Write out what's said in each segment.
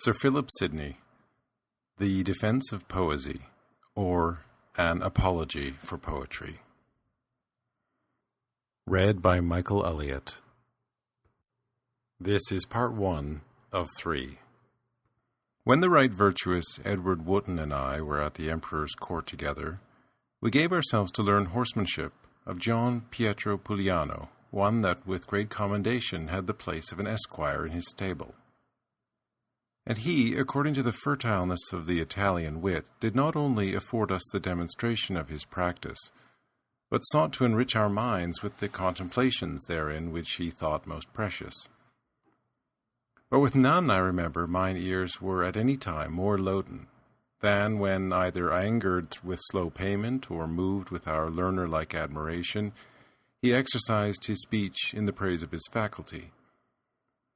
Sir Philip Sidney, The Defense of Poesy, or An Apology for Poetry. Read by Michael Elliott. This is part 1 of 3. When the right virtuous Edward Wotton and I were at the Emperor's court together, we gave ourselves to learn horsemanship of John Pietro Pugliano, one that with great commendation had the place of an esquire in his stable. And he, according to the fertileness of the Italian wit, did not only afford us the demonstration of his practice, but sought to enrich our minds with the contemplations therein which he thought most precious. But with none, I remember, mine ears were at any time more loaden, than when, either angered with slow payment, or moved with our learner-like admiration, he exercised his speech in the praise of his faculty.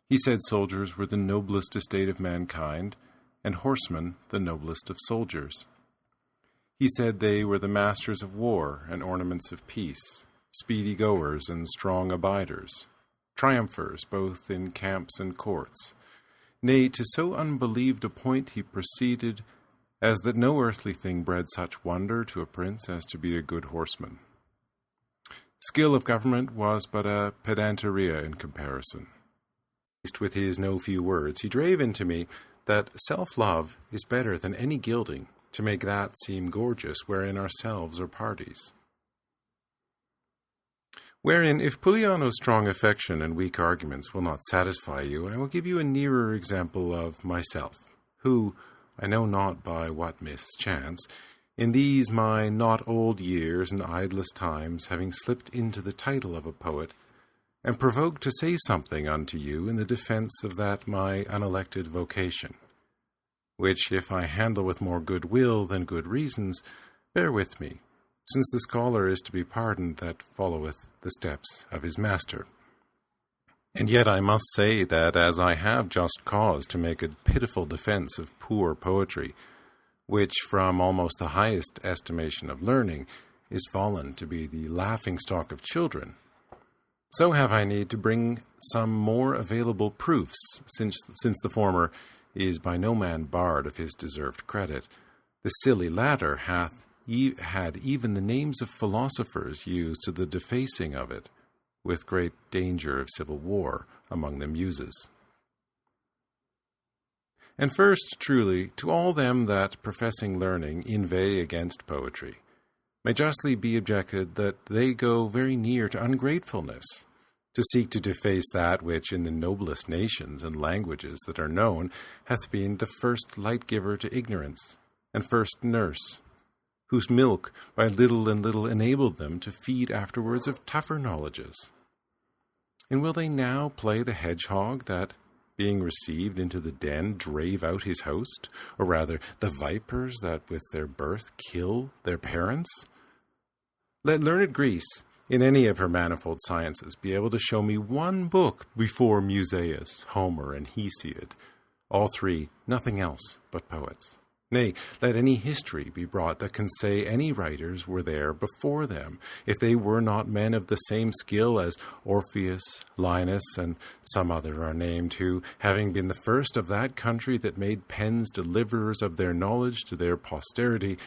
He said soldiers were the noblest estate of mankind, and horsemen the noblest of soldiers. He said they were the masters of war and ornaments of peace, speedy goers and strong abiders, triumphers both in camps and courts. Nay, to so unbelieved a point he proceeded, as that no earthly thing bred such wonder to a prince as to be a good horseman. Skill of government was but a pedanteria in comparison. With his no few words, he drave into me that self-love is better than any gilding, to make that seem gorgeous wherein ourselves are parties. Wherein, if Pugliano's strong affection and weak arguments will not satisfy you, I will give you a nearer example of myself, who, I know not by what mischance, in these my not old years and idlest times, having slipped into the title of a poet, and provoked to say something unto you in the defence of that my unelected vocation, which if I handle with more good will than good reasons, bear with me, since the scholar is to be pardoned that followeth the steps of his master. And yet I must say that as I have just cause to make a pitiful defence of poor poetry, which from almost the highest estimation of learning is fallen to be the laughing-stock of children, so have I need to bring some more available proofs, since the former is by no man barred of his deserved credit. The silly latter hath had even the names of philosophers used to the defacing of it, with great danger of civil war among the muses. And first, truly, to all them that, professing learning, inveigh against poetry, may justly be objected that they go very near to ungratefulness, to seek to deface that which in the noblest nations and languages that are known hath been the first light-giver to ignorance, and first nurse, whose milk by little and little enabled them to feed afterwards of tougher knowledges. And will they now play the hedgehog that, being received into the den, drave out his host, or rather the vipers that with their birth kill their parents? Let learned Greece, in any of her manifold sciences, be able to show me one book before Musaeus, Homer, and Hesiod, all three nothing else but poets. Nay, let any history be brought that can say any writers were there before them, if they were not men of the same skill as Orpheus, Linus, and some other are named, who, having been the first of that country that made pens deliverers of their knowledge to their posterity,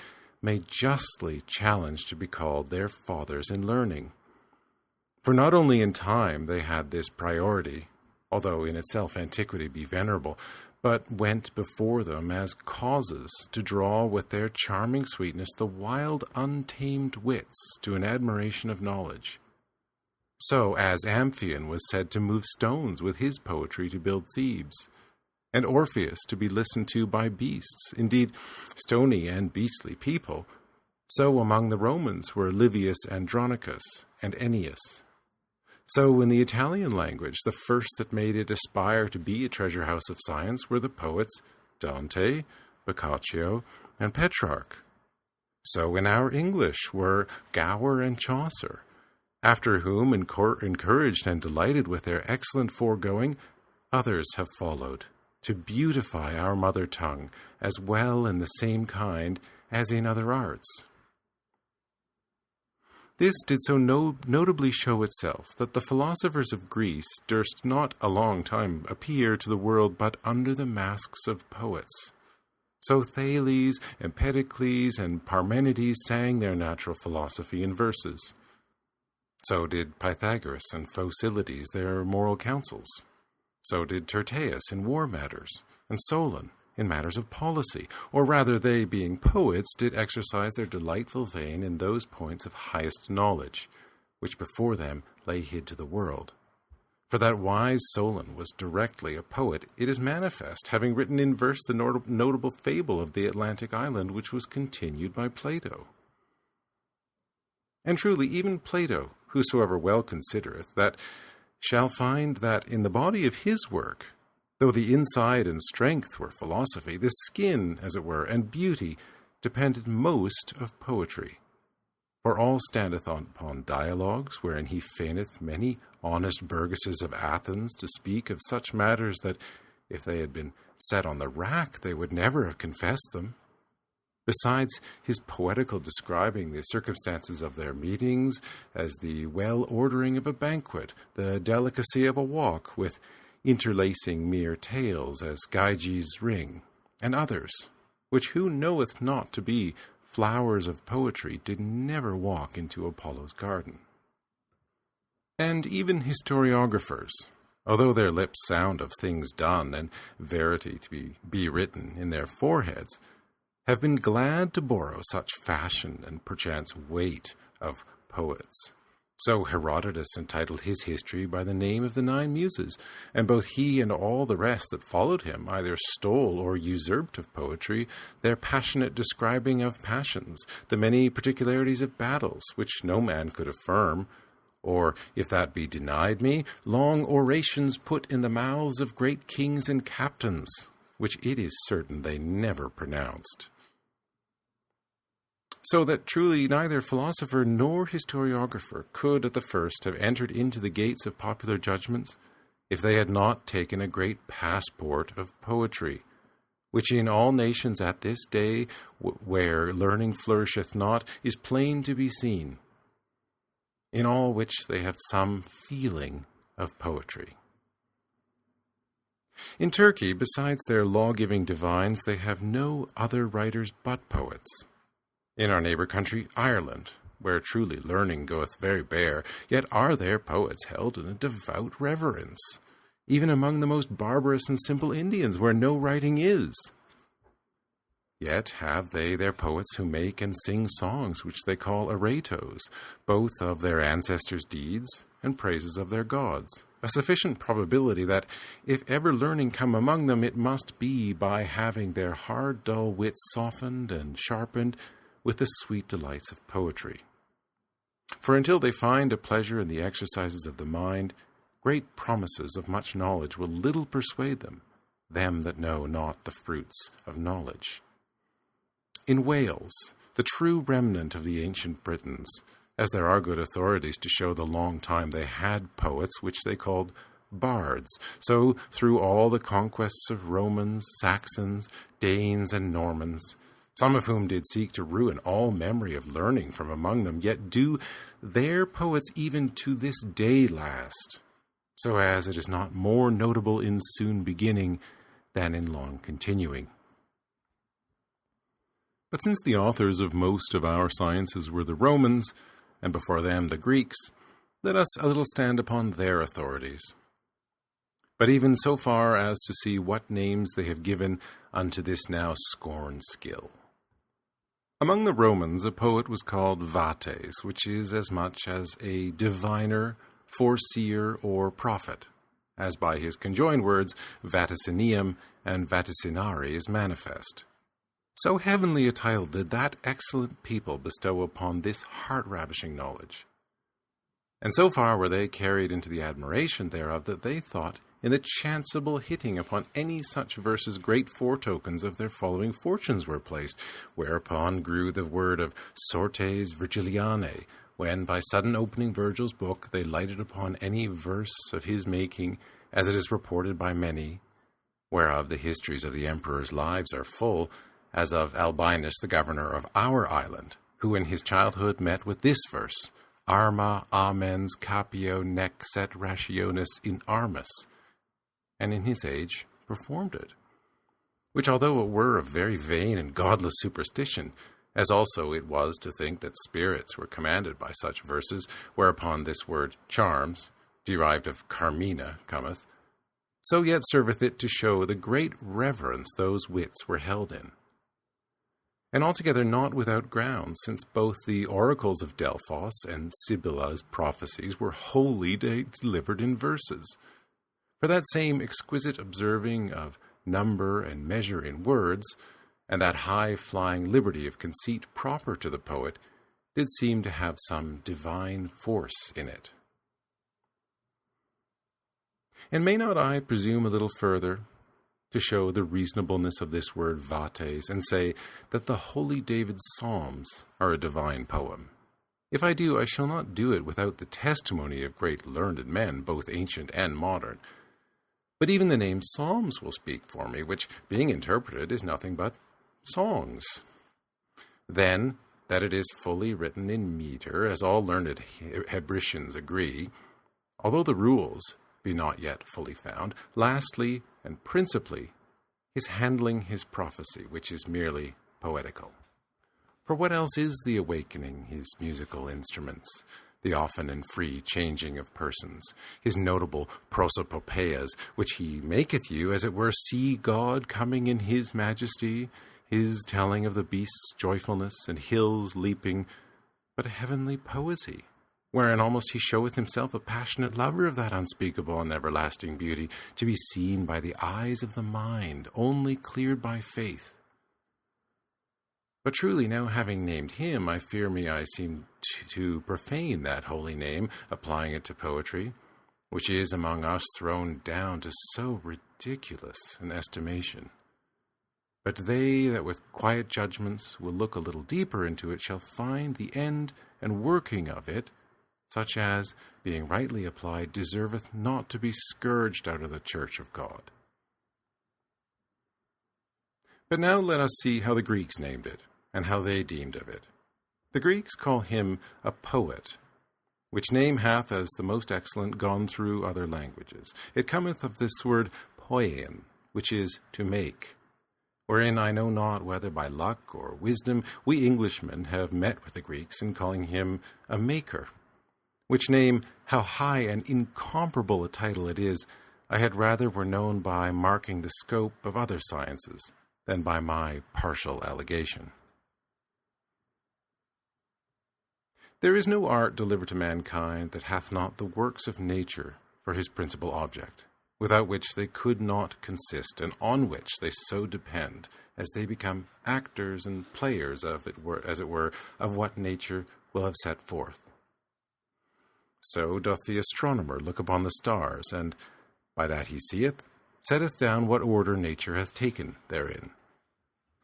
may justly challenge to be called their fathers in learning. For not only in time they had this priority, although in itself antiquity be venerable, but went before them as causes to draw with their charming sweetness the wild untamed wits to an admiration of knowledge. So as Amphion was said to move stones with his poetry to build Thebes, and Orpheus to be listened to by beasts, indeed stony and beastly people, so among the Romans were Livius Andronicus and Ennius. So in the Italian language, the first that made it aspire to be a treasure house of science were the poets Dante, Boccaccio, and Petrarch. So in our English were Gower and Chaucer, after whom, encouraged and delighted with their excellent foregoing, others have followed, to beautify our mother tongue as well in the same kind as in other arts. This did so notably show itself, that the philosophers of Greece durst not a long time appear to the world but under the masks of poets. So Thales, Empedocles, and Parmenides sang their natural philosophy in verses. So did Pythagoras and Phocylides their moral counsels. So did Tyrtaeus in war matters, and Solon in matters of policy, or rather they, being poets, did exercise their delightful vein in those points of highest knowledge, which before them lay hid to the world. For that wise Solon was directly a poet, it is manifest, having written in verse the notable fable of the Atlantic island, which was continued by Plato. And truly, even Plato, whosoever well considereth, that shall find that in the body of his work, though the inside and strength were philosophy, the skin, as it were, and beauty depended most of poetry. For all standeth upon dialogues, wherein he feigneth many honest burgesses of Athens to speak of such matters that, if they had been set on the rack, they would never have confessed them. Besides his poetical describing the circumstances of their meetings, as the well-ordering of a banquet, the delicacy of a walk, with interlacing mere tales, as Gyges' ring, and others, which who knoweth not to be flowers of poetry did never walk into Apollo's garden. And even historiographers, although their lips sound of things done and verity to be written in their foreheads, have been glad to borrow such fashion and perchance weight of poets. So Herodotus entitled his history by the name of the 9 Muses, and both he and all the rest that followed him either stole or usurped of poetry their passionate describing of passions, the many particularities of battles, which no man could affirm, or, if that be denied me, long orations put in the mouths of great kings and captains, which it is certain they never pronounced. So that truly neither philosopher nor historiographer could at the first have entered into the gates of popular judgments if they had not taken a great passport of poetry, which in all nations at this day, where learning flourisheth not, is plain to be seen, in all which they have some feeling of poetry. In Turkey, besides their law-giving divines, they have no other writers but poets. In our neighbour country, Ireland, where truly learning goeth very bare, yet are their poets held in a devout reverence, even among the most barbarous and simple Indians, where no writing is. Yet have they their poets who make and sing songs which they call oratos, both of their ancestors' deeds and praises of their gods, a sufficient probability that, if ever learning come among them, it must be by having their hard dull wits softened and sharpened with the sweet delights of poetry. For until they find a pleasure in the exercises of the mind, great promises of much knowledge will little persuade them that know not the fruits of knowledge. In Wales, the true remnant of the ancient Britons, as there are good authorities to show the long time they had poets which they called bards, so through all the conquests of Romans, Saxons, Danes, and Normans, some of whom did seek to ruin all memory of learning from among them, yet do their poets even to this day last, so as it is not more notable in soon beginning than in long continuing. But since the authors of most of our sciences were the Romans, and before them the Greeks, let us a little stand upon their authorities. But even so far as to see what names they have given unto this now scorned skill. Among the Romans, a poet was called vates, which is as much as a diviner, foreseer, or prophet, as by his conjoined words, vaticinium and vaticinare, is manifest. So heavenly a title did that excellent people bestow upon this heart-ravishing knowledge. And so far were they carried into the admiration thereof that they thought in the chanceable hitting upon any such verses great foretokens of their following fortunes were placed, whereupon grew the word of sortes Virgilianae, when by sudden opening Virgil's book they lighted upon any verse of his making, as it is reported by many, whereof the histories of the emperors' lives are full, as of Albinus the governor of our island, who in his childhood met with this verse, arma amens capio nec set rationis in armis, and in his age performed it, which although it were a very vain and godless superstition, as also it was to think that spirits were commanded by such verses, whereupon this word charms, derived of carmina, cometh, so yet serveth it to show the great reverence those wits were held in. And altogether not without ground, since both the oracles of Delphos and Sibylla's prophecies were wholly delivered in verses. For that same exquisite observing of number and measure in words, and that high-flying liberty of conceit proper to the poet, did seem to have some divine force in it. And may not I presume a little further to show the reasonableness of this word vates, and say that the holy David's Psalms are a divine poem? If I do, I shall not do it without the testimony of great learned men, both ancient and modern. But even the name Psalms will speak for me, which, being interpreted, is nothing but songs. Then, that it is fully written in meter, as all learned Hebricians agree, although the rules be not yet fully found. Lastly, and principally, his handling his prophecy, which is merely poetical. For what else is the awakening his musical instruments, the often and free changing of persons, his notable prosopopeias, which he maketh you, as it were, see God coming in his majesty, his telling of the beast's joyfulness, and hills leaping, but a heavenly poesy, wherein almost he showeth himself a passionate lover of that unspeakable and everlasting beauty, to be seen by the eyes of the mind, only cleared by faith. But truly, now having named him, I fear me I seem to profane that holy name, applying it to poetry, which is among us thrown down to so ridiculous an estimation. But they that with quiet judgments will look a little deeper into it shall find the end and working of it, such as, being rightly applied, deserveth not to be scourged out of the church of God. But now let us see how the Greeks named it, and how they deemed of it. The Greeks call him a poet, which name hath, as the most excellent, gone through other languages. It cometh of this word poiein, which is to make, wherein I know not whether by luck or wisdom we Englishmen have met with the Greeks in calling him a maker, which name, how high and incomparable a title it is, I had rather were known by marking the scope of other sciences than by my partial allegation. There is no art delivered to mankind that hath not the works of nature for his principal object, without which they could not consist, and on which they so depend, as they become actors and players of it were, as it were, of what nature will have set forth. So doth the astronomer look upon the stars, and, by that he seeth, setteth down what order nature hath taken therein.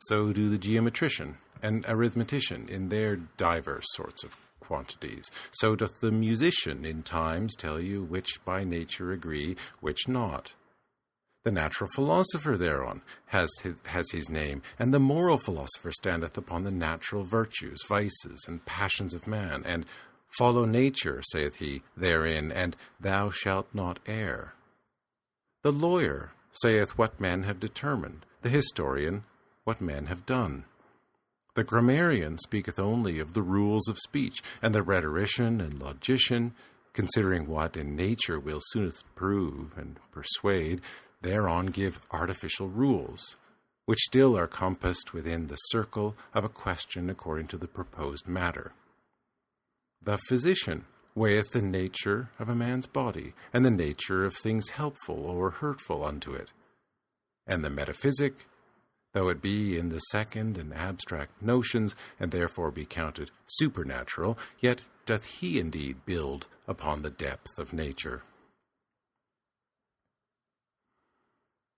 So do the geometrician and arithmetician in their divers sorts of quantities. So doth the musician in times tell you which by nature agree, which not. The natural philosopher thereon has his name, and the moral philosopher standeth upon the natural virtues, vices, and passions of man, and follow nature, saith he, therein, and thou shalt not err. The lawyer saith what men have determined, the historian what men have done. The grammarian speaketh only of the rules of speech, and the rhetorician and logician, considering what in nature will soonest prove and persuade, thereon give artificial rules, which still are compassed within the circle of a question according to the proposed matter. The physician weigheth the nature of a man's body, and the nature of things helpful or hurtful unto it. And the metaphysic, though it be in the second and abstract notions, and therefore be counted supernatural, yet doth he indeed build upon the depth of nature.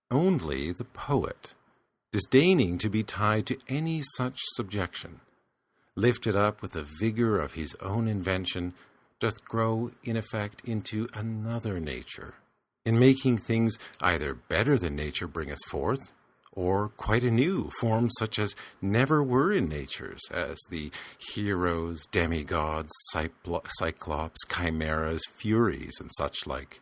Only the poet, disdaining to be tied to any such subjection, lifted up with the vigor of his own invention, doth grow in effect into another nature, in making things either better than nature bringeth forth, or quite anew, forms such as never were in natures, as the heroes, demigods, cyclops, chimeras, furies, and such like.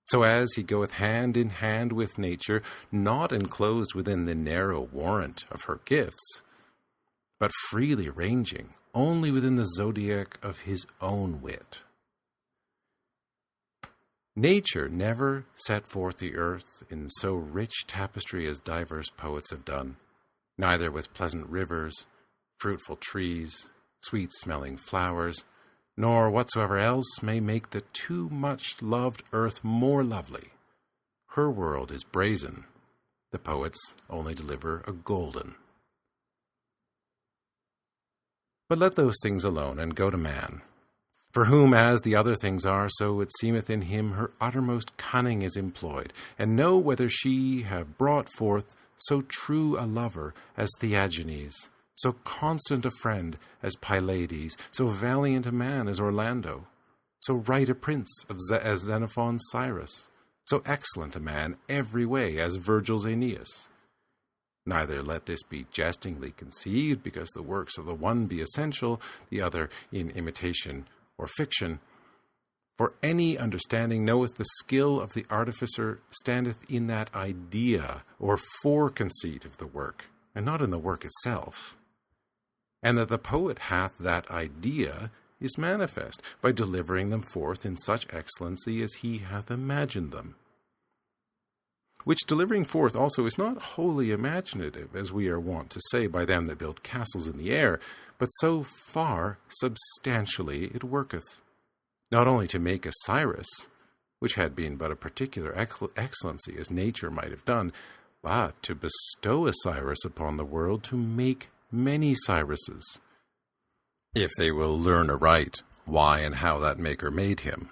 So as he goeth hand in hand with nature, not enclosed within the narrow warrant of her gifts, but freely ranging only within the zodiac of his own wit. Nature never set forth the earth in so rich tapestry as divers poets have done, neither with pleasant rivers, fruitful trees, sweet-smelling flowers, nor whatsoever else may make the too much loved earth more lovely. Her world is brazen, the poets only deliver a golden. But let those things alone, and go to man, for whom as the other things are, so it seemeth in him her uttermost cunning is employed, and know whether she have brought forth so true a lover as Theagenes, so constant a friend as Pylades, so valiant a man as Orlando, so right a prince as Xenophon's Cyrus, so excellent a man every way as Virgil's Aeneas. Neither let this be jestingly conceived, because the works of the one be essential, the other in imitation or fiction. For any understanding knoweth the skill of the artificer standeth in that idea or foreconceit of the work, and not in the work itself. And that the poet hath that idea is manifest by delivering them forth in such excellency as he hath imagined them. Which delivering forth also is not wholly imaginative, as we are wont to say by them that build castles in the air, but so far substantially it worketh, not only to make a Cyrus, which had been but a particular excellency as nature might have done, but to bestow a Cyrus upon the world to make many Cyruses, if they will learn aright why and how that maker made him.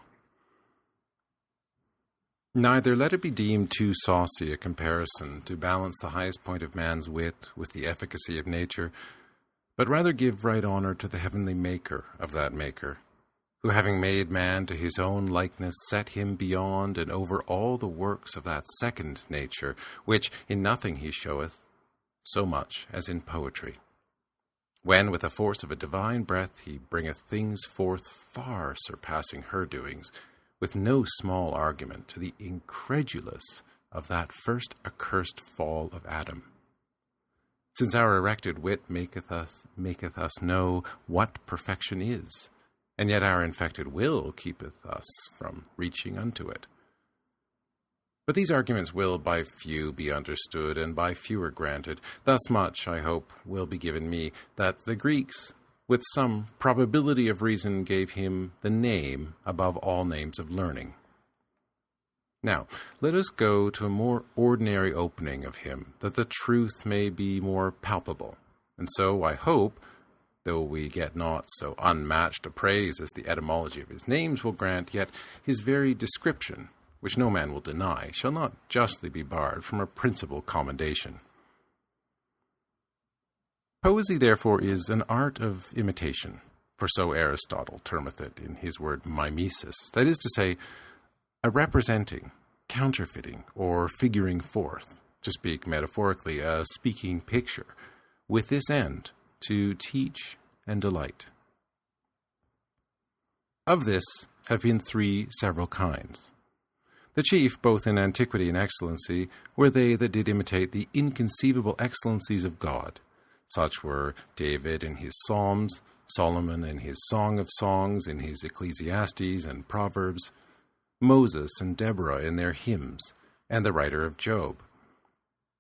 Neither let it be deemed too saucy a comparison to balance the highest point of man's wit with the efficacy of nature, but rather give right honour to the heavenly maker of that maker, who having made man to his own likeness, set him beyond and over all the works of that second nature, which in nothing he showeth so much as in poetry, when with the force of a divine breath he bringeth things forth far surpassing her doings, with no small argument to the incredulous of that first accursed fall of Adam. Since our erected wit maketh us know what perfection is, and yet our infected will keepeth us from reaching unto it. But these arguments will by few be understood, and by fewer granted. Thus much, I hope, will be given me, that the Greeks, with some probability of reason, gave him the name above all names of learning. Now, let us go to a more ordinary opening of him, that the truth may be more palpable. And so I hope, though we get not so unmatched a praise as the etymology of his names will grant, yet his very description, which no man will deny, shall not justly be barred from a principal commendation. Poesy, therefore, is an art of imitation, for so Aristotle termeth it in his word mimesis, that is to say, a representing, counterfeiting, or figuring forth, to speak metaphorically, a speaking picture, with this end, to teach and delight. Of this have been three several kinds. The chief, both in antiquity and excellency, were they that did imitate the inconceivable excellencies of God. Such were David in his Psalms, Solomon in his Song of Songs, in his Ecclesiastes and Proverbs, Moses and Deborah in their hymns, and the writer of Job,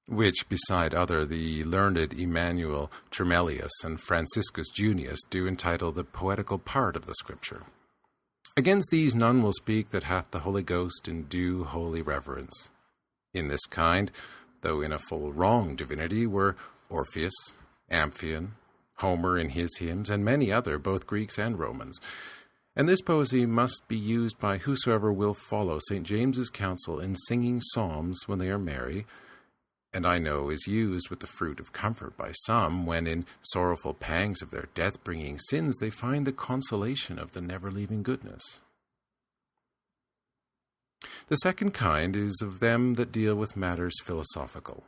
which, beside other, the learned Emmanuel Tremellius and Franciscus Junius do entitle the poetical part of the Scripture. Against these none will speak that hath the Holy Ghost in due holy reverence. In this kind, though in a full wrong divinity, were Orpheus, Amphion, Homer in his hymns, and many other, both Greeks and Romans. And this poesy must be used by whosoever will follow St. James's counsel in singing psalms when they are merry, and I know is used with the fruit of comfort by some, when in sorrowful pangs of their death-bringing sins they find the consolation of the never-leaving goodness. The second kind is of them that deal with matters philosophical.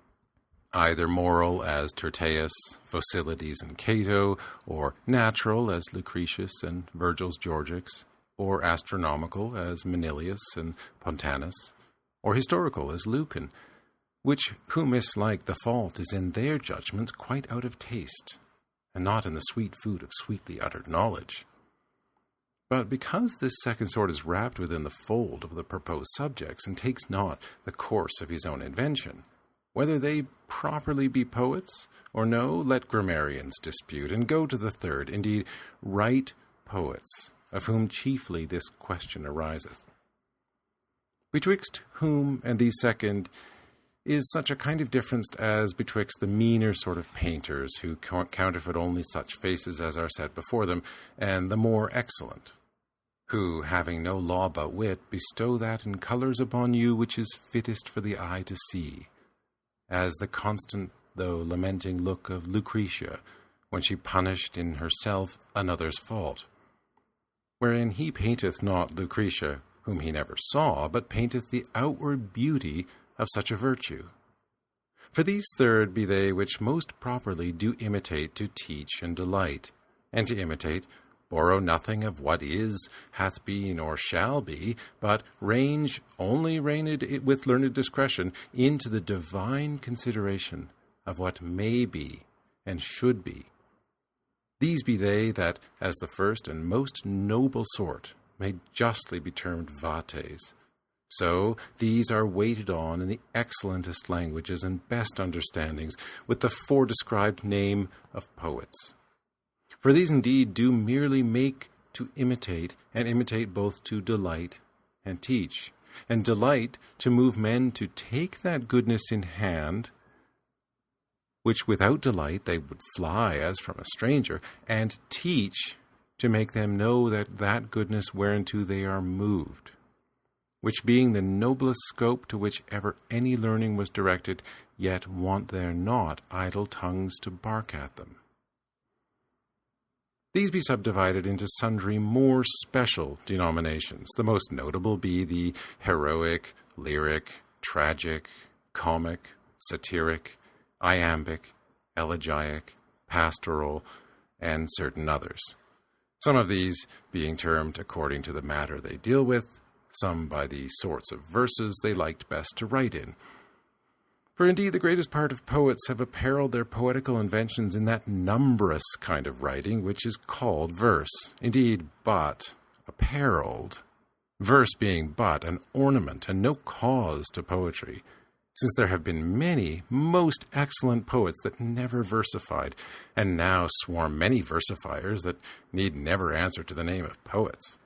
either moral as Tyrtaeus, Phocylides and Cato, or natural as Lucretius and Virgil's Georgics, or astronomical as Manilius and Pontanus, or historical as Lucan, which who mislike the fault is in their judgments quite out of taste, and not in the sweet food of sweetly uttered knowledge. But because this second sort is wrapped within the fold of the proposed subjects, and takes not the course of his own invention, whether they properly be poets or no, let grammarians dispute, and go to the third, indeed, right poets, of whom chiefly this question ariseth. Betwixt whom and these second is such a kind of difference as betwixt the meaner sort of painters, who counterfeit only such faces as are set before them, and the more excellent, who, having no law but wit, bestow that in colours upon you which is fittest for the eye to see, as the constant though lamenting look of Lucretia, when she punished in herself another's fault, wherein he painteth not Lucretia, whom he never saw, but painteth the outward beauty of such a virtue. For these third be they which most properly do imitate to teach and delight, and to imitate borrow nothing of what is, hath been, or shall be, but range, only reigned with learned discretion, into the divine consideration of what may be and should be. These be they that, as the first and most noble sort, may justly be termed vates. So these are waited on in the excellentest languages and best understandings, with the foredescribed name of poets. For these indeed do merely make to imitate, and imitate both to delight and teach, and delight to move men to take that goodness in hand, which without delight they would fly as from a stranger, and teach to make them know that goodness whereunto they are moved, which being the noblest scope to which ever any learning was directed, yet want there not idle tongues to bark at them. These be subdivided into sundry more special denominations. The most notable be the heroic, lyric, tragic, comic, satiric, iambic, elegiac, pastoral, and certain others. Some of these being termed according to the matter they deal with, some by the sorts of verses they liked best to write in. For indeed the greatest part of poets have apparelled their poetical inventions in that numberous kind of writing which is called verse. Indeed, but apparelled, verse being but an ornament and no cause to poetry, since there have been many most excellent poets that never versified, and now swarm many versifiers that need never answer to the name of poets.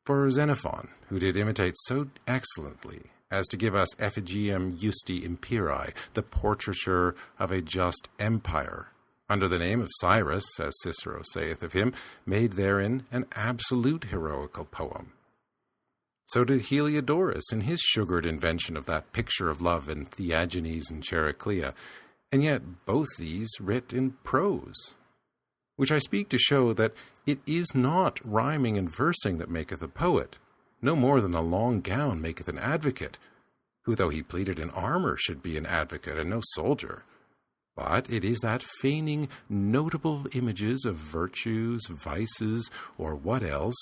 For Xenophon, who did imitate so excellently as to give us Effigiam Justi Imperii, the portraiture of a just empire, under the name of Cyrus, as Cicero saith of him, made therein an absolute heroical poem. So did Heliodorus in his sugared invention of that picture of love in Theagenes and Chariclea, and yet both these writ in prose, which I speak to show that it is not rhyming and versing that maketh a poet, no more than the long gown maketh an advocate, who though he pleaded in armour should be an advocate and no soldier. But it is that feigning notable images of virtues, vices, or what else,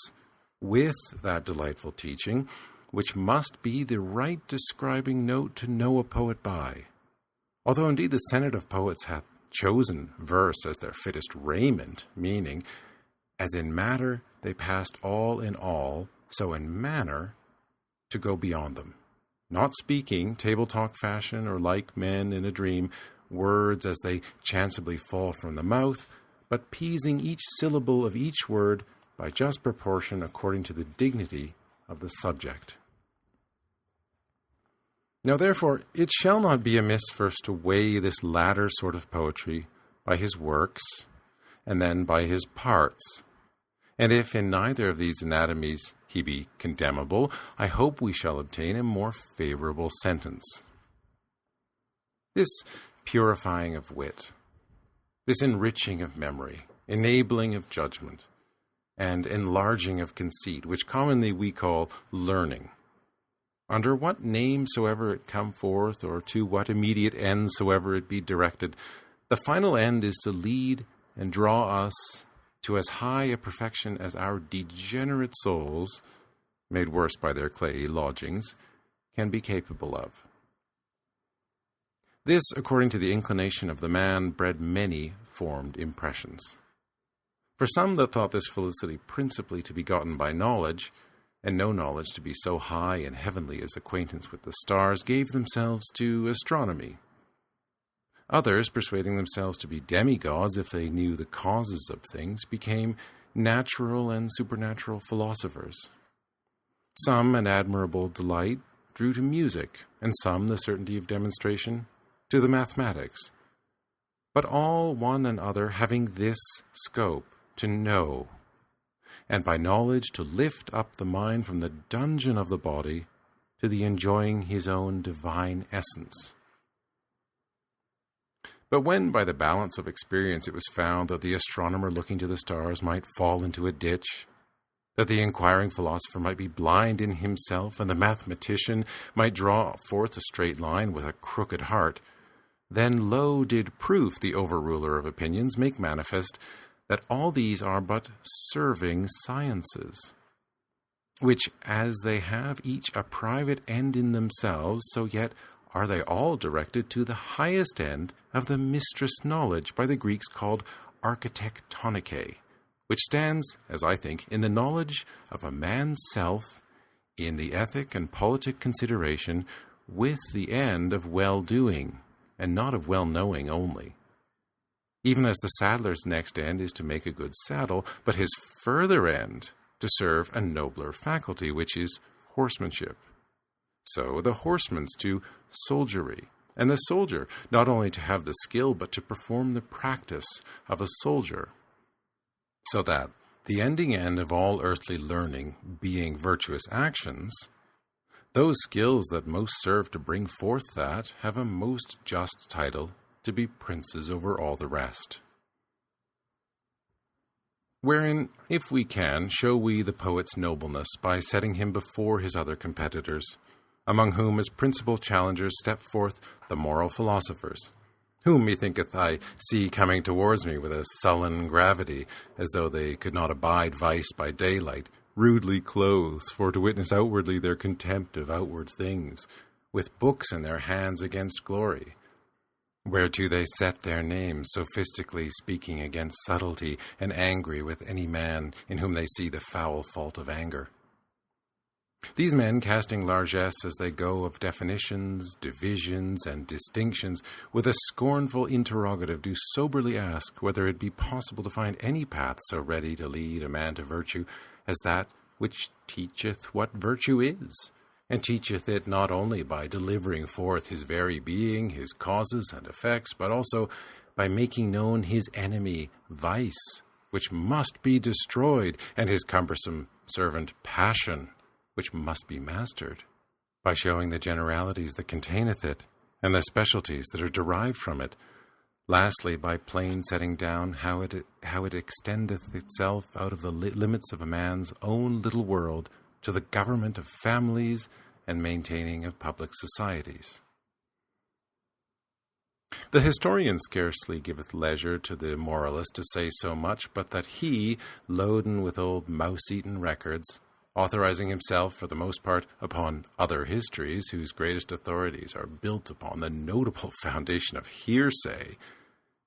with that delightful teaching, which must be the right describing note to know a poet by. Although indeed the Senate of Poets hath chosen verse as their fittest raiment, meaning, as in matter they passed all in all, so in manner to go beyond them, not speaking table talk fashion or like men in a dream, words as they chanceably fall from the mouth, but peasing each syllable of each word by just proportion according to the dignity of the subject. Now therefore it shall not be amiss first to weigh this latter sort of poetry by his works, and then by his parts. And if in neither of these anatomies he be condemnable, I hope we shall obtain a more favourable sentence. This purifying of wit, this enriching of memory, enabling of judgment, and enlarging of conceit, which commonly we call learning, under what name soever it come forth, or to what immediate end soever it be directed, the final end is to lead and draw us to as high a perfection as our degenerate souls, made worse by their clayey lodgings, can be capable of. This, according to the inclination of the man, bred many formed impressions. For some that thought this felicity principally to be gotten by knowledge, and no knowledge to be so high and heavenly as acquaintance with the stars, gave themselves to astronomy. Others, persuading themselves to be demigods if they knew the causes of things, became natural and supernatural philosophers. Some, an admirable delight, drew to music, and some, the certainty of demonstration, to the mathematics. But all one and other having this scope, to know, and by knowledge to lift up the mind from the dungeon of the body to the enjoying his own divine essence. But when by the balance of experience it was found that the astronomer looking to the stars might fall into a ditch, that the inquiring philosopher might be blind in himself, and the mathematician might draw forth a straight line with a crooked heart, then lo did proof, the overruler of opinions, make manifest that all these are but serving sciences, which, as they have each a private end in themselves, so yet are they all directed to the highest end of the mistress knowledge, by the Greeks called architectonike, which stands, as I think, in the knowledge of a man's self, in the ethic and politic consideration, with the end of well-doing, and not of well-knowing only. Even as the saddler's next end is to make a good saddle, but his further end to serve a nobler faculty, which is horsemanship. So the horseman's to soldiery, and the soldier not only to have the skill, but to perform the practice of a soldier. So that the ending end of all earthly learning being virtuous actions, those skills that most serve to bring forth that have a most just title to be princes over all the rest. Wherein, if we can, show we the poet's nobleness by setting him before his other competitors, among whom as principal challengers step forth the moral philosophers, whom methinketh I see coming towards me with a sullen gravity, as though they could not abide vice by daylight, rudely clothed, for to witness outwardly their contempt of outward things, with books in their hands against glory, whereto they set their names, sophistically speaking against subtlety, and angry with any man in whom they see the foul fault of anger. These men, casting largesse as they go of definitions, divisions, and distinctions, with a scornful interrogative do soberly ask whether it be possible to find any path so ready to lead a man to virtue as that which teacheth what virtue is, and teacheth it not only by delivering forth his very being, his causes and effects, but also by making known his enemy, vice, which must be destroyed, and his cumbersome servant, passion, which must be mastered, by showing the generalities that containeth it, and the specialties that are derived from it. Lastly, by plain setting down how it extendeth itself out of the limits of a man's own little world to the government of families and maintaining of public societies. The historian scarcely giveth leisure to the moralist to say so much, but that he, loaden with old mouse-eaten records, authorizing himself, for the most part, upon other histories, whose greatest authorities are built upon the notable foundation of hearsay,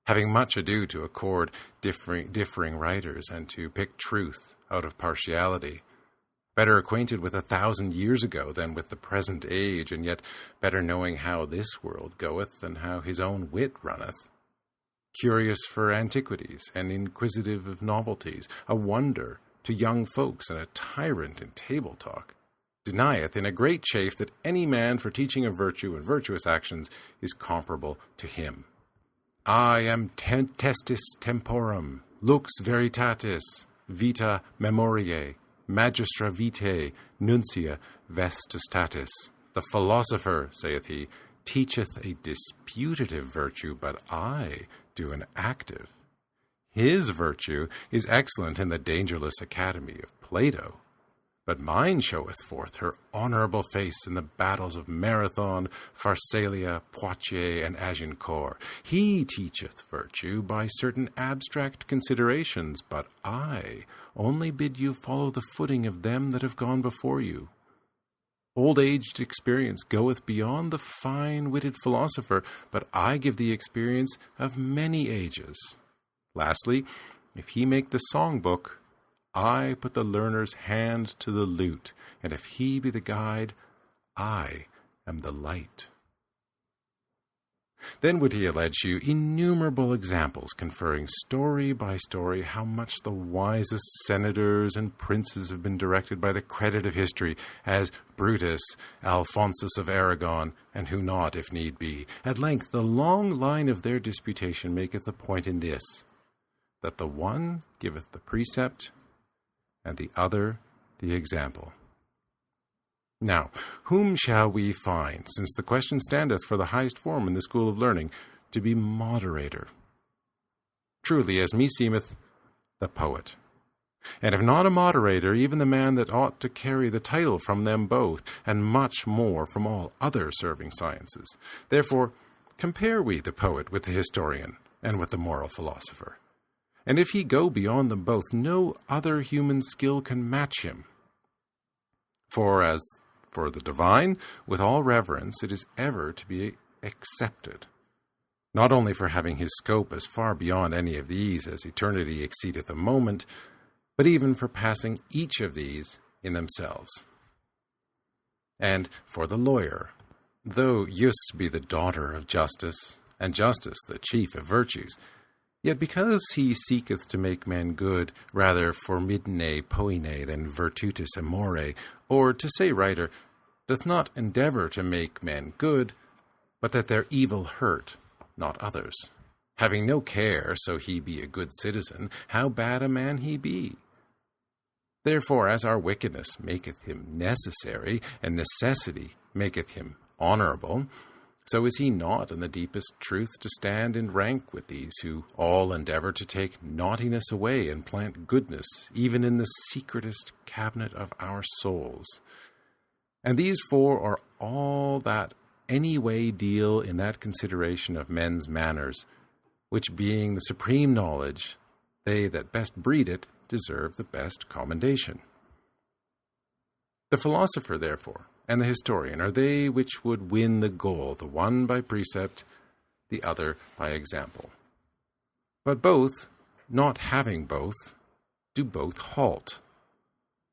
having much ado to accord differing writers, and to pick truth out of partiality, better acquainted with 1,000 years ago than with the present age, and yet better knowing how this world goeth than how his own wit runneth, curious for antiquities, and inquisitive of novelties, a wonder to young folks, and a tyrant in table talk, denieth in a great chafe that any man for teaching of virtue and virtuous actions is comparable to him. I am testis temporum, lux veritatis, vita memoriae, magistra vitae, nuncia vestestatis. The philosopher, saith he, teacheth a disputative virtue, but I do an active. His virtue is excellent in the dangerless academy of Plato, But mine showeth forth her honourable face in the battles of Marathon, Pharsalia, Poitiers, and Agincourt. He teacheth virtue by certain abstract considerations, but I only bid you follow the footing of them that have gone before you. Old-aged experience goeth beyond the fine-witted philosopher, but I give the experience of many ages. Lastly, if he make the song-book, I put the learner's hand to the lute, and if he be the guide, I am the light. Then would he allege you innumerable examples, conferring story by story how much the wisest senators and princes have been directed by the credit of history, as Brutus, Alphonsus of Aragon, and who not, if need be. At length the long line of their disputation maketh a point in this, that the one giveth the precept, and the other the example. Now, whom shall we find, since the question standeth for the highest form in the school of learning, to be moderator? Truly, as meseemeth, the poet. And if not a moderator, even the man that ought to carry the title from them both, and much more from all other serving sciences. Therefore, compare we the poet with the historian, and with the moral philosopher. And if he go beyond them both, no other human skill can match him. For as for the divine, with all reverence, it is ever to be accepted, not only for having his scope as far beyond any of these as eternity exceedeth a moment, but even for passing each of these in themselves. And for the lawyer, though jus be the daughter of justice, and justice the chief of virtues, yet because he seeketh to make men good, rather formidne poene than virtutis amore, or, to say righter, doth not endeavour to make men good, but that their evil hurt not others, having no care, so he be a good citizen, how bad a man he be. Therefore, as our wickedness maketh him necessary, and necessity maketh him honourable, so is he not in the deepest truth to stand in rank with these who all endeavour to take naughtiness away and plant goodness even in the secretest cabinet of our souls. And these four are all that any way deal in that consideration of men's manners, which being the supreme knowledge, they that best breed it deserve the best commendation. The philosopher, therefore, and the historian are they which would win the goal, the one by precept, the other by example. But both, not having both, do both halt.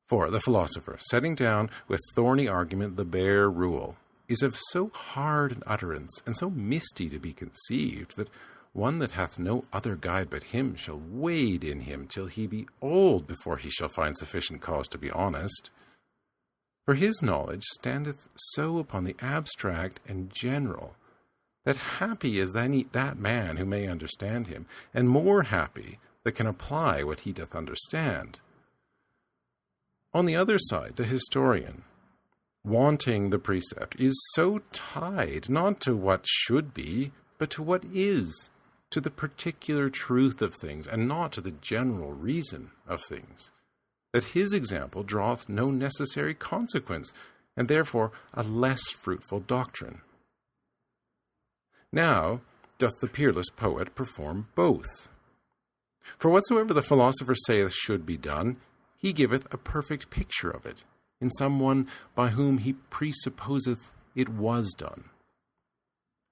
For the philosopher, setting down with thorny argument the bare rule, is of so hard an utterance, and so misty to be conceived, that one that hath no other guide but him shall wade in him till he be old before he shall find sufficient cause to be honest. For his knowledge standeth so upon the abstract and general, that happy is that man who may understand him, and more happy that can apply what he doth understand. On the other side, the historian, wanting the precept, is so tied not to what should be, but to what is, to the particular truth of things, and not to the general reason of things, that his example draweth no necessary consequence, and therefore a less fruitful doctrine. Now doth the peerless poet perform both. For whatsoever the philosopher saith should be done, he giveth a perfect picture of it, in some one by whom he presupposeth it was done,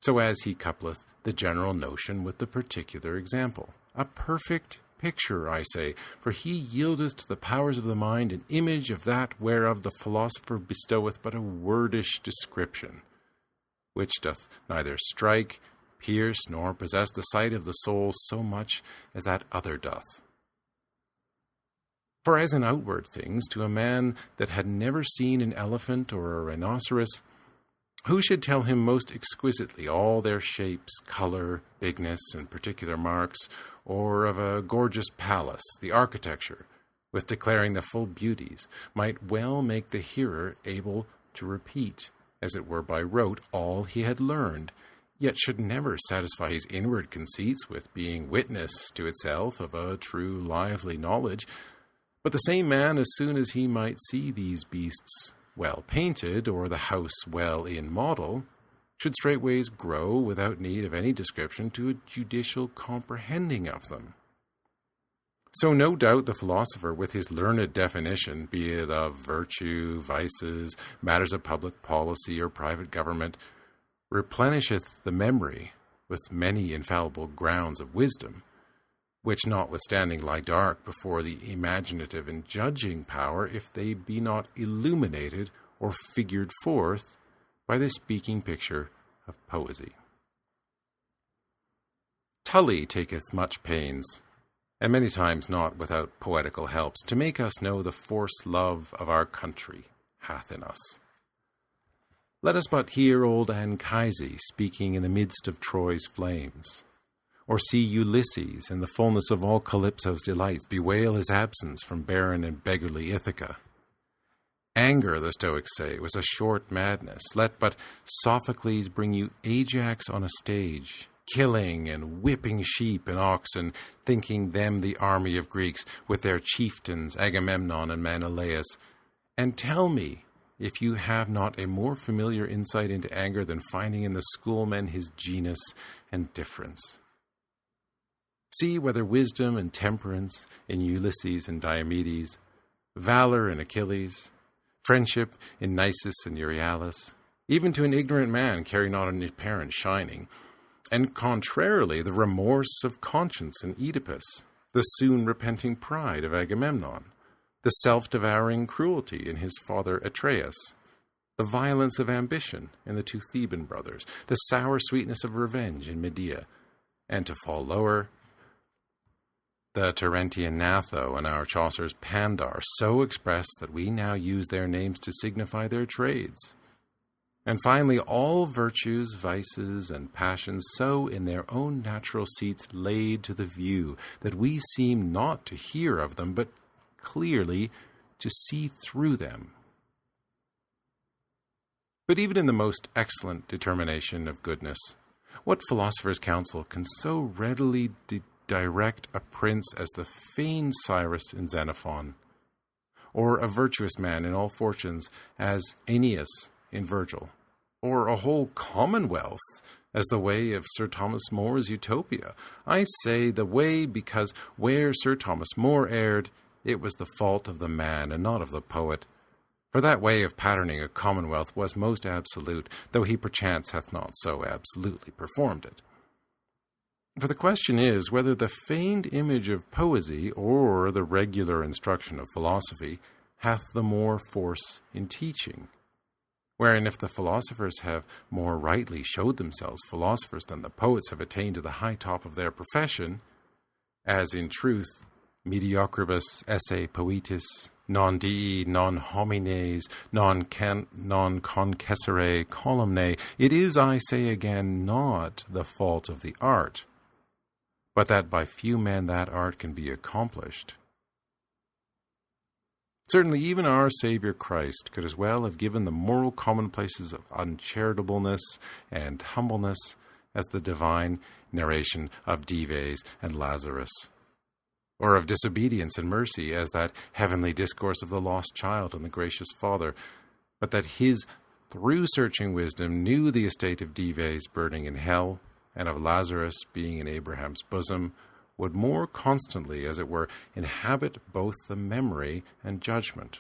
so as he coupleth the general notion with the particular example. A perfect picture, I say, for he yieldeth to the powers of the mind an image of that whereof the philosopher bestoweth but a wordish description, which doth neither strike, pierce, nor possess the sight of the soul so much as that other doth. For as in outward things, to a man that had never seen an elephant or a rhinoceros, who should tell him most exquisitely all their shapes, colour, bigness, and particular marks, or of a gorgeous palace, the architecture, with declaring the full beauties, might well make the hearer able to repeat, as it were by rote, all he had learned, yet should never satisfy his inward conceits with being witness to itself of a true lively knowledge, But the same man, as soon as he might see these beasts well painted, or the house well in model, should straightways grow, without need of any description, to a judicial comprehending of them. So no doubt the philosopher, with his learned definition, be it of virtue, vices, matters of public policy, or private government, replenisheth the memory with many infallible grounds of wisdom, which notwithstanding lie dark before the imaginative and judging power, if they be not illuminated or figured forth by the speaking picture of poesy. Tully taketh much pains, and many times not without poetical helps, to make us know the force love of our country hath in us. Let us but hear old Anchises speaking in the midst of Troy's flames, or see Ulysses, in the fullness of all Calypso's delights, bewail his absence from barren and beggarly Ithaca. Anger, the Stoics say, was a short madness. Let but Sophocles bring you Ajax on a stage, killing and whipping sheep and oxen, thinking them the army of Greeks, with their chieftains Agamemnon and Menelaus, and tell me if you have not a more familiar insight into anger than finding in the schoolmen his genus and difference. See whether wisdom and temperance in Ulysses and Diomedes, valor in Achilles, friendship in Nisus and Euryalus, even to an ignorant man carry not an apparent shining, and contrarily the remorse of conscience in Oedipus, the soon repenting pride of Agamemnon, the self-devouring cruelty in his father Atreus, the violence of ambition in the two Theban brothers, the sour sweetness of revenge in Medea, and to fall lower, the Terentian Gnatho and our Chaucer's Pandar, so expressed that we now use their names to signify their trades. And finally, all virtues, vices, and passions so in their own natural seats laid to the view, that we seem not to hear of them, but clearly to see through them. But even in the most excellent determination of goodness, what philosopher's counsel can so readily direct a prince as the feigned Cyrus in Xenophon, or a virtuous man in all fortunes as Aeneas in Virgil, or a whole commonwealth as the way of Sir Thomas More's Utopia? I say the way because where Sir Thomas More erred, it was the fault of the man and not of the poet. For that way of patterning a commonwealth was most absolute, though he perchance hath not so absolutely performed it. For the question is whether the feigned image of poesy or the regular instruction of philosophy hath the more force in teaching. Wherein if the philosophers have more rightly showed themselves philosophers than the poets have attained to the high top of their profession, as in truth, mediocribus esse poetis, non dii, non homines, non concessere columnae, it is, I say again, not the fault of the art, but that by few men that art can be accomplished. Certainly even our Saviour Christ could as well have given the moral commonplaces of uncharitableness and humbleness as the divine narration of Dives and Lazarus, or of disobedience and mercy as that heavenly discourse of the lost child and the gracious Father, but that his through-searching wisdom knew the estate of Dives burning in hell, and of Lazarus being in Abraham's bosom, would more constantly, as it were, inhabit both the memory and judgment.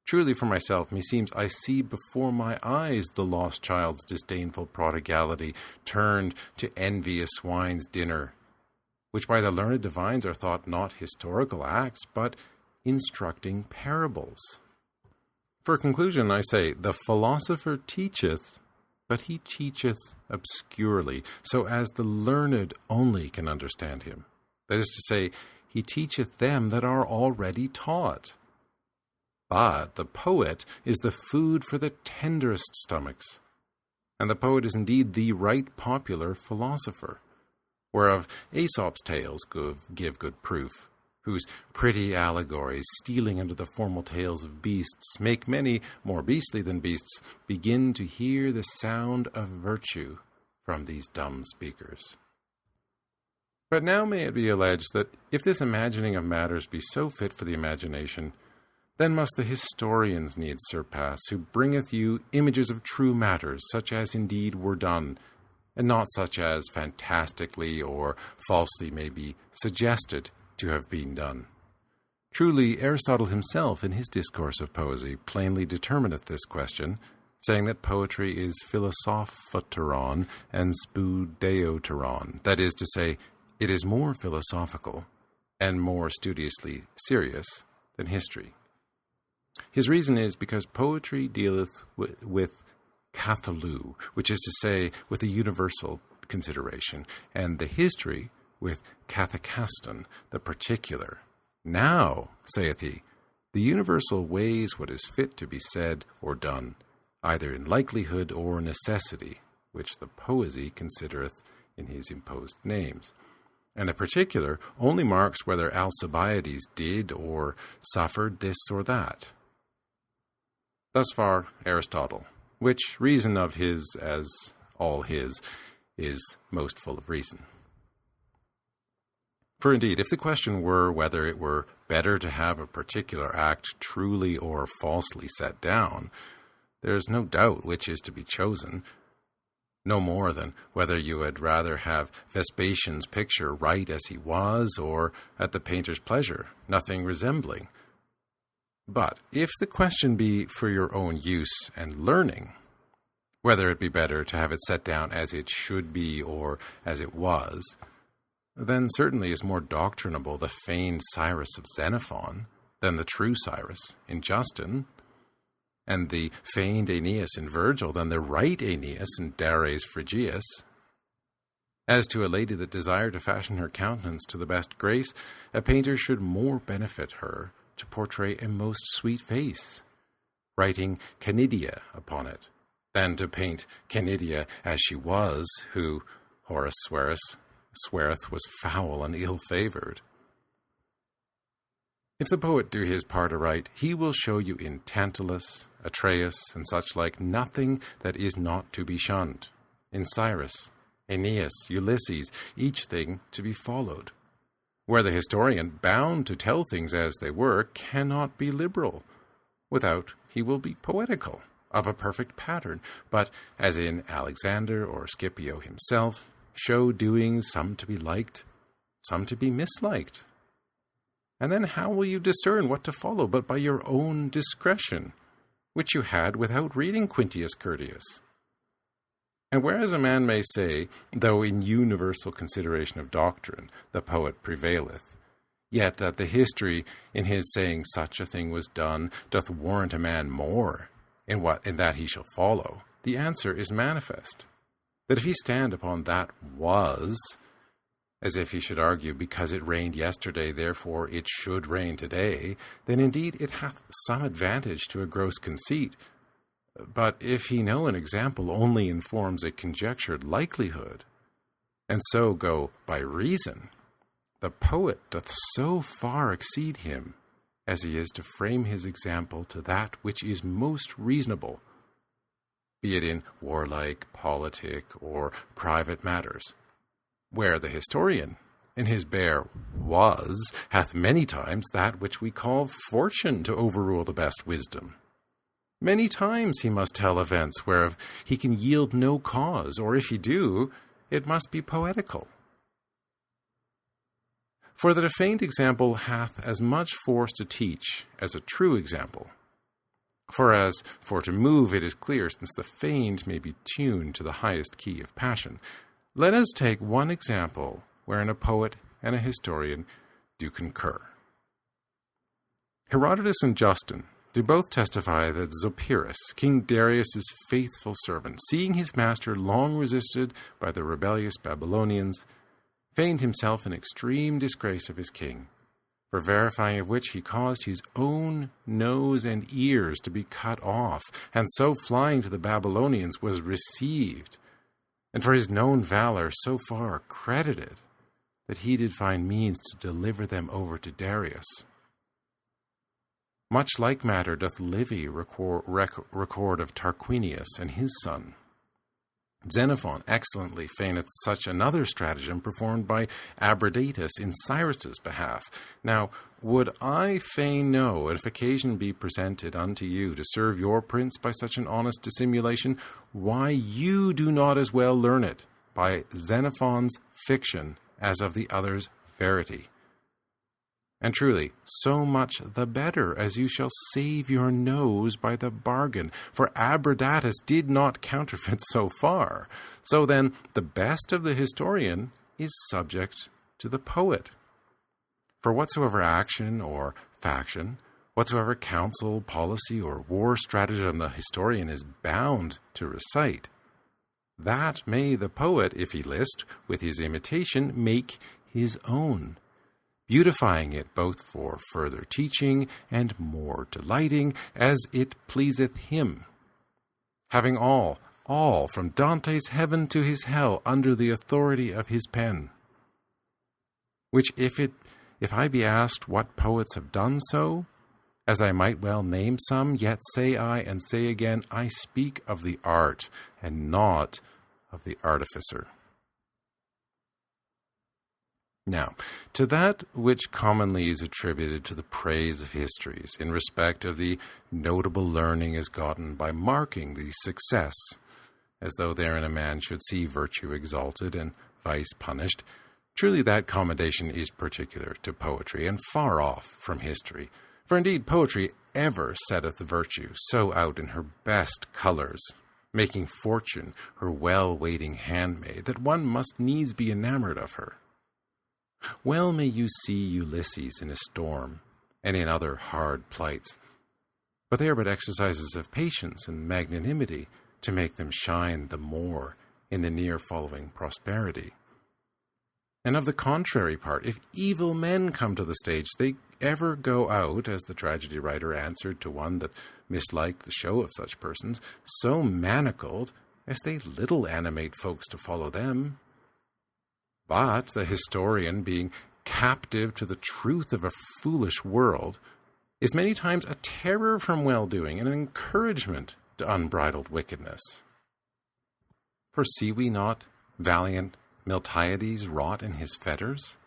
Truly for myself, meseems I see before my eyes the lost child's disdainful prodigality turned to envious swine's dinner, which by the learned divines are thought not historical acts, but instructing parables. For conclusion, I say, the philosopher teacheth, but he teacheth obscurely, so as the learned only can understand him. That is to say, he teacheth them that are already taught. But the poet is the food for the tenderest stomachs, and the poet is indeed the right popular philosopher, whereof Aesop's tales give good proof, whose pretty allegories, stealing under the formal tales of beasts, make many, more beastly than beasts, begin to hear the sound of virtue from these dumb speakers. But now may it be alleged that if this imagining of matters be so fit for the imagination, then must the historians needs surpass, who bringeth you images of true matters, such as indeed were done, and not such as fantastically or falsely may be suggested to have been done. Truly, Aristotle himself, in his discourse of poesy, plainly determineth this question, saying that poetry is philosophoteron and spoudeoteron, that is to say, it is more philosophical and more studiously serious than history. His reason is because poetry dealeth with kathalou, which is to say, with the universal consideration, and the history with kathekaston, the particular. Now, saith he, the universal weighs what is fit to be said or done, either in likelihood or necessity, which the Poesy considereth in his imposed names. And the particular only marks whether Alcibiades did or suffered this or that. Thus far Aristotle, which reason of his, as all his, is most full of reason. For indeed, if the question were whether it were better to have a particular act truly or falsely set down, there is no doubt which is to be chosen, no more than whether you had rather have Vespasian's picture right as he was, or at the painter's pleasure, nothing resembling. But if the question be for your own use and learning, whether it be better to have it set down as it should be or as it was, then certainly is more doctrinable the feigned Cyrus of Xenophon than the true Cyrus in Justin, and the feigned Aeneas in Virgil than the right Aeneas in Dares Phrygius. As to a lady that desired to fashion her countenance to the best grace, a painter should more benefit her to portray a most sweet face, writing Canidia upon it, than to paint Canidia as she was, who, Horace sweareth, was foul and ill-favoured. If the poet do his part aright, he will show you in Tantalus, Atreus, and such like nothing that is not to be shunned. In Cyrus, Aeneas, Ulysses, each thing to be followed. Where the historian, bound to tell things as they were, cannot be liberal. Without, he will be poetical, of a perfect pattern, but, as in Alexander or Scipio himself, show doings some to be liked, some to be misliked. And then how will you discern what to follow but by your own discretion, which you had without reading Quintius Curtius? And whereas a man may say, though in universal consideration of doctrine the poet prevaileth, yet that the history in his saying such a thing was done doth warrant a man more in that he shall follow, the answer is manifest, that if he stand upon that was, as if he should argue, because it rained yesterday, therefore it should rain today, then indeed it hath some advantage to a gross conceit. But if he know an example only informs a conjectured likelihood, and so go by reason, the poet doth so far exceed him, as he is to frame his example to that which is most reasonable, be it in warlike, politic, or private matters, where the historian, in his bare was, hath many times that which we call fortune to overrule the best wisdom. Many times he must tell events whereof he can yield no cause, or if he do, it must be poetical. For that a feigned example hath as much force to teach as a true example. For to move it is clear, since the feigned may be tuned to the highest key of passion. Let us take one example wherein a poet and a historian do concur. Herodotus and Justin do both testify that Zopyrus, King Darius's faithful servant, seeing his master long resisted by the rebellious Babylonians, feigned himself in extreme disgrace of his king, for verifying of which he caused his own nose and ears to be cut off, and so flying to the Babylonians was received, and for his known valor so far credited, that he did find means to deliver them over to Darius. Much like matter doth Livy record of Tarquinius and his son. Xenophon excellently feigneth such another stratagem performed by Abradatus in Cyrus's behalf. Now, would I fain know, if occasion be presented unto you to serve your prince by such an honest dissimulation, why you do not as well learn it by Xenophon's fiction as of the other's verity? And truly, so much the better, as you shall save your nose by the bargain. For Abradatus did not counterfeit so far. So then, the best of the historian is subject to the poet. For whatsoever action or faction, whatsoever counsel, policy, or war stratagem the historian is bound to recite, that may the poet, if he list, with his imitation, make his own, beautifying it both for further teaching and more delighting, as it pleaseth him, having all from Dante's heaven to his hell under the authority of his pen. Which if I be asked what poets have done so, as I might well name some, yet say I and say again, I speak of the art and not of the artificer. Now, to that which commonly is attributed to the praise of histories in respect of the notable learning is gotten by marking the success, as though therein a man should see virtue exalted and vice punished, truly that commendation is particular to poetry, and far off from history. For indeed poetry ever setteth virtue so out in her best colours, making fortune her well-waiting handmaid, that one must needs be enamoured of her. Well may you see Ulysses in a storm, and in other hard plights, but they are but exercises of patience and magnanimity to make them shine the more in the near following prosperity. And of the contrary part, if evil men come to the stage, they ever go out, as the tragedy writer answered to one that misliked the show of such persons, so manacled as they little animate folks to follow them. But the historian, being captive to the truth of a foolish world, is many times a terror from well-doing and an encouragement to unbridled wickedness. For see we not valiant Miltiades wrought in his fetters,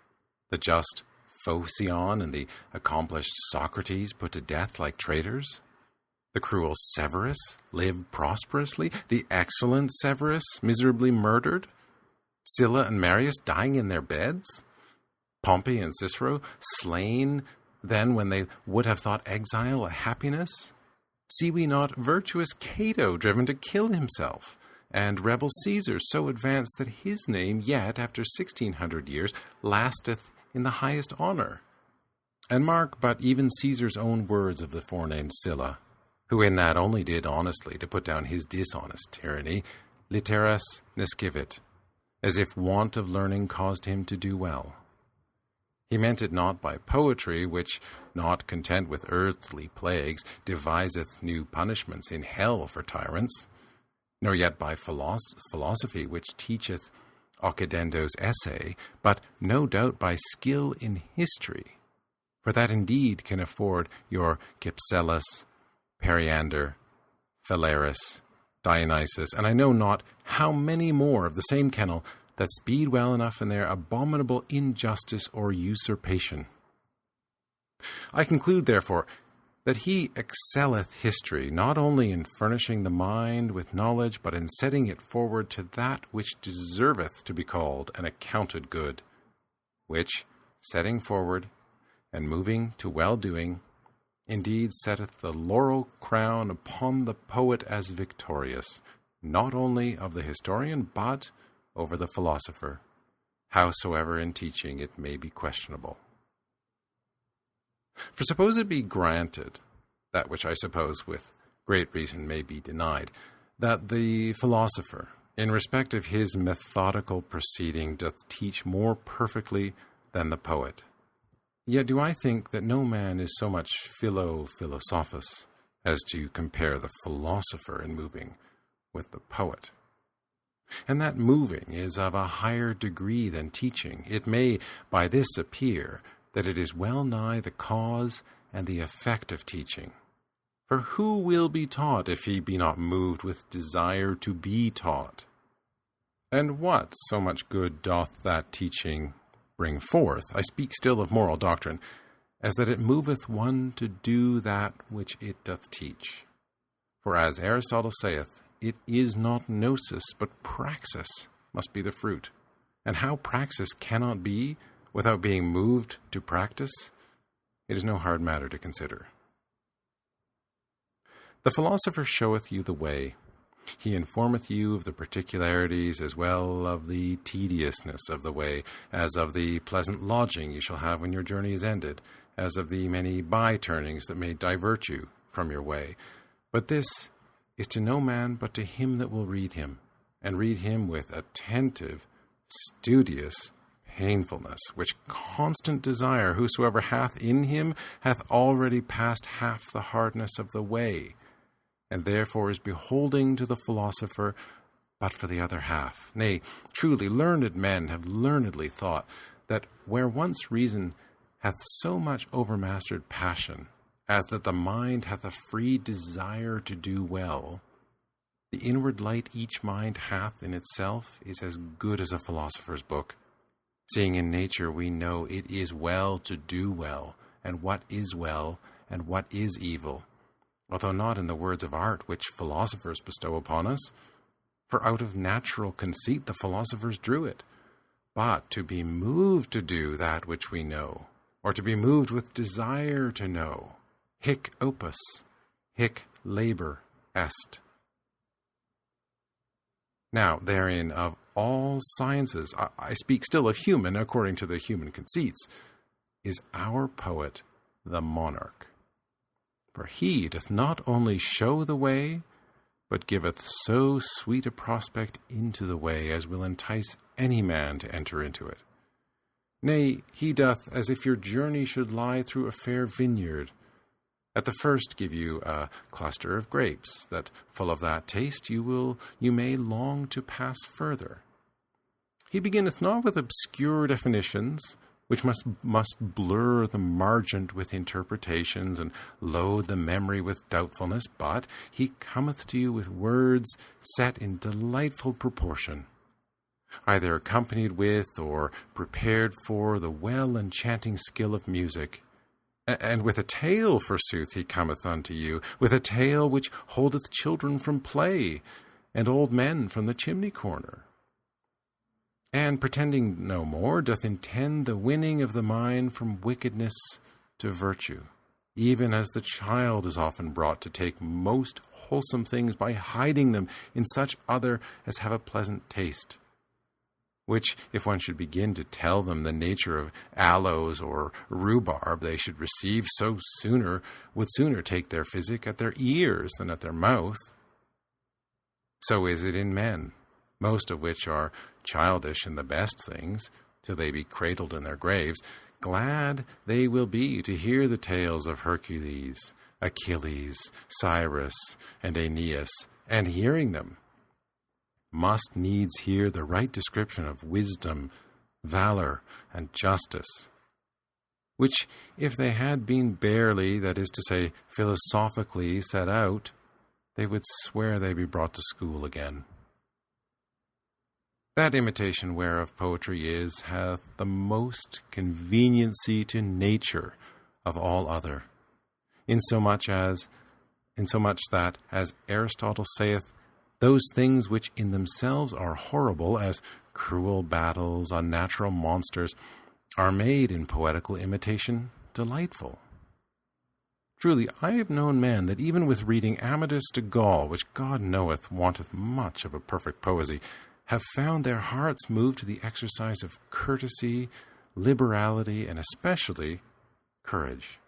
the just Phocion and the accomplished Socrates put to death like traitors, the cruel Severus lived prosperously, the excellent Severus miserably murdered, Sylla and Marius dying in their beds, Pompey and Cicero slain then when they would have thought exile a happiness? See we not virtuous Cato driven to kill himself, and rebel Caesar so advanced that his name yet, after 1600 years, lasteth in the highest honour? And mark but even Caesar's own words of the forenamed Sylla, who in that only did honestly to put down his dishonest tyranny, litteras nescivit, as if want of learning caused him to do well. He meant it not by poetry, which, not content with earthly plagues, deviseth new punishments in hell for tyrants, nor yet by philosophy, which teacheth Occidendo's essay, but no doubt by skill in history, for that indeed can afford your Cypselus, Periander, Phalaris, Dionysus, and I know not how many more of the same kennel that speed well enough in their abominable injustice or usurpation. I conclude, therefore, that he excelleth history not only in furnishing the mind with knowledge, but in setting it forward to that which deserveth to be called and accounted good, which, setting forward and moving to well-doing, indeed setteth the laurel crown upon the poet as victorious, not only of the historian, but over the philosopher, howsoever in teaching it may be questionable. For suppose it be granted, that which I suppose with great reason may be denied, that the philosopher, in respect of his methodical proceeding, doth teach more perfectly than the poet, yet do I think that no man is so much philosophus as to compare the philosopher in moving with the poet. And that moving is of a higher degree than teaching. It may by this appear that it is well nigh the cause and the effect of teaching. For who will be taught if he be not moved with desire to be taught? And what so much good doth that teaching bring forth, I speak still of moral doctrine, as that it moveth one to do that which it doth teach. For as Aristotle saith, it is not gnosis, but praxis must be the fruit. And how praxis cannot be without being moved to practice, it is no hard matter to consider. The philosopher showeth you the way. He informeth you of the particularities as well of the tediousness of the way, as of the pleasant lodging you shall have when your journey is ended, as of the many by-turnings that may divert you from your way. But this is to no man but to him that will read him, and read him with attentive, studious painfulness, which constant desire whosoever hath in him hath already passed half the hardness of the way, and therefore is beholding to the philosopher but for the other half. Nay, truly learned men have learnedly thought that where once reason hath so much overmastered passion, as that the mind hath a free desire to do well, the inward light each mind hath in itself is as good as a philosopher's book, seeing in nature we know it is well to do well, and what is well, and what is evil, although not in the words of art which philosophers bestow upon us. For out of natural conceit the philosophers drew it, but to be moved to do that which we know, or to be moved with desire to know, hic opus, hic labor est. Now, therein of all sciences, I speak still of human according to the human conceits, is our poet the monarch. For he doth not only show the way, but giveth so sweet a prospect into the way as will entice any man to enter into it. Nay, he doth as if your journey should lie through a fair vineyard. At the first give you a cluster of grapes, that full of that taste you may long to pass further. He beginneth not with obscure definitions, which must blur the margent with interpretations and load the memory with doubtfulness, but he cometh to you with words set in delightful proportion, either accompanied with or prepared for the well-enchanting skill of music. And with a tale, forsooth, he cometh unto you, with a tale which holdeth children from play, and old men from the chimney-corner. And pretending no more, doth intend the winning of the mind from wickedness to virtue, even as the child is often brought to take most wholesome things by hiding them in such other as have a pleasant taste, which, if one should begin to tell them the nature of aloes or rhubarb they should receive, would sooner take their physic at their ears than at their mouth. So is it in men, most of which are childish in the best things, till they be cradled in their graves. Glad they will be to hear the tales of Hercules, Achilles, Cyrus, and Aeneas, and hearing them, must needs hear the right description of wisdom, valor, and justice, which, if they had been barely, that is to say, philosophically set out, they would swear they be brought to school again. That imitation whereof poetry is, hath the most conveniency to nature of all other, insomuch that, as Aristotle saith, those things which in themselves are horrible, as cruel battles, unnatural monsters, are made in poetical imitation delightful. Truly, I have known men that even with reading Amadis de Gaul, which God knoweth wanteth much of a perfect poesy, have found their hearts moved to the exercise of courtesy, liberality, and especially courage.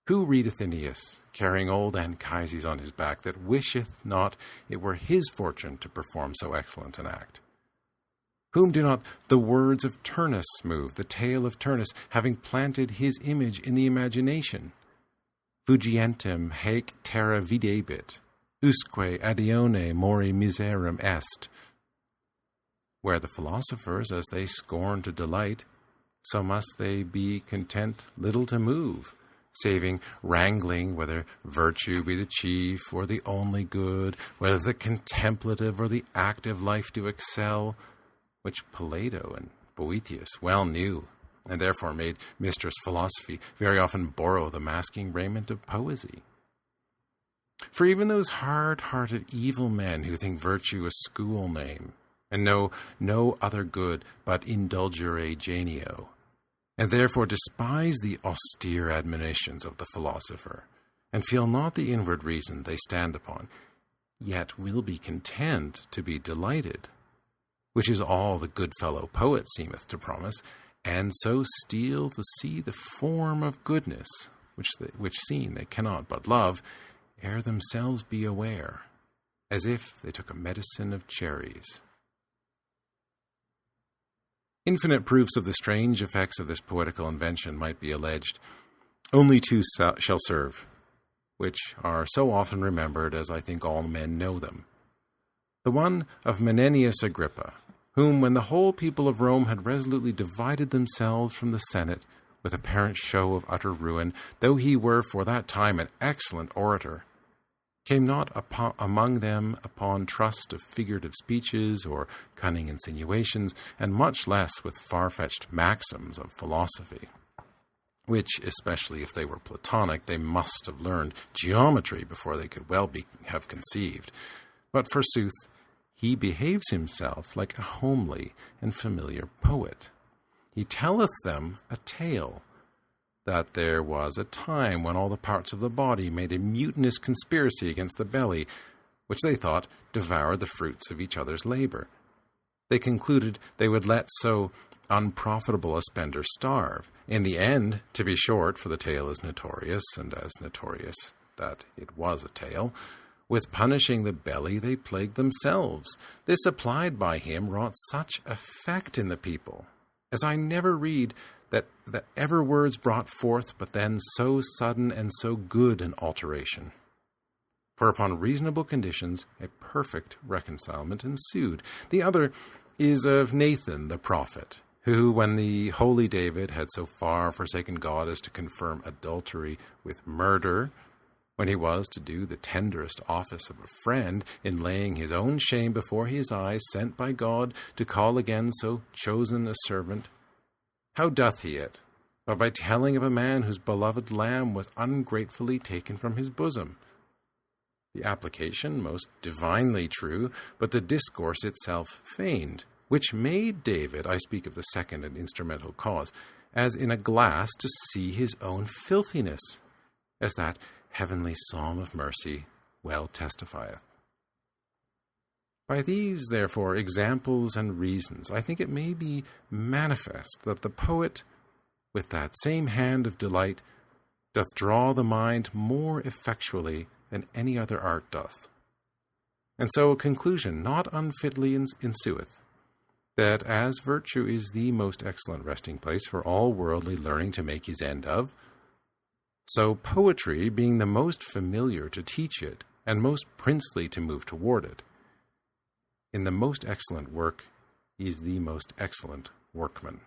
Who readeth Aeneas, carrying old Anchises on his back, that wisheth not it were his fortune to perform so excellent an act? Whom do not the words of Turnus move, the tale of Turnus, having planted his image in the imagination? Fugientem haec terra videbit, usque adione mori miserum est. Where the philosophers, as they scorn to delight, so must they be content little to move, saving wrangling whether virtue be the chief or the only good, whether the contemplative or the active life do excel, which Plato and Boethius well knew, and therefore made mistress philosophy very often borrow the masking raiment of poesy. For even those hard-hearted evil men who think virtue a school name, and know no other good but indulgere genio, and therefore despise the austere admonitions of the philosopher, and feel not the inward reason they stand upon, yet will be content to be delighted, which is all the good fellow poet seemeth to promise, and so steal to see the form of goodness, which seen they cannot but love, ere themselves be aware, as if they took a medicine of cherries. Infinite proofs of the strange effects of this poetical invention might be alleged. Only two shall serve, which are so often remembered as I think all men know them. The one of Menenius Agrippa, whom, when the whole people of Rome had resolutely divided themselves from the Senate, with apparent show of utter ruin, though he were for that time an excellent orator, came not among them upon trust of figurative speeches or cunning insinuations, and much less with far-fetched maxims of philosophy, which, especially if they were Platonic, they must have learned geometry before they could well have conceived. But forsooth, he behaves himself like a homely and familiar poet. He telleth them a tale, that there was a time when all the parts of the body made a mutinous conspiracy against the belly, which they thought devoured the fruits of each other's labor. They concluded they would let so unprofitable a spender starve. In the end, to be short, for the tale is notorious, and as notorious that it was a tale, with punishing the belly they plagued themselves. This applied by him wrought such effect in the people, as I never read that ever words brought forth, but then so sudden and so good an alteration. For upon reasonable conditions a perfect reconcilement ensued. The other is of Nathan the prophet, who, when the holy David had so far forsaken God as to confirm adultery with murder, when he was to do the tenderest office of a friend in laying his own shame before his eyes, sent by God to call again so chosen a servant, how doth he it? But by telling of a man whose beloved lamb was ungratefully taken from his bosom. The application most divinely true, but the discourse itself feigned, which made David, I speak of the second and instrumental cause, as in a glass to see his own filthiness, as that heavenly psalm of mercy well testifieth. By these, therefore, examples and reasons, I think it may be manifest that the poet, with that same hand of delight, doth draw the mind more effectually than any other art doth. And so a conclusion not unfitly ensueth, that as virtue is the most excellent resting place for all worldly learning to make his end of, so poetry, being the most familiar to teach it, and most princely to move toward it, in the most excellent work, he is the most excellent workman.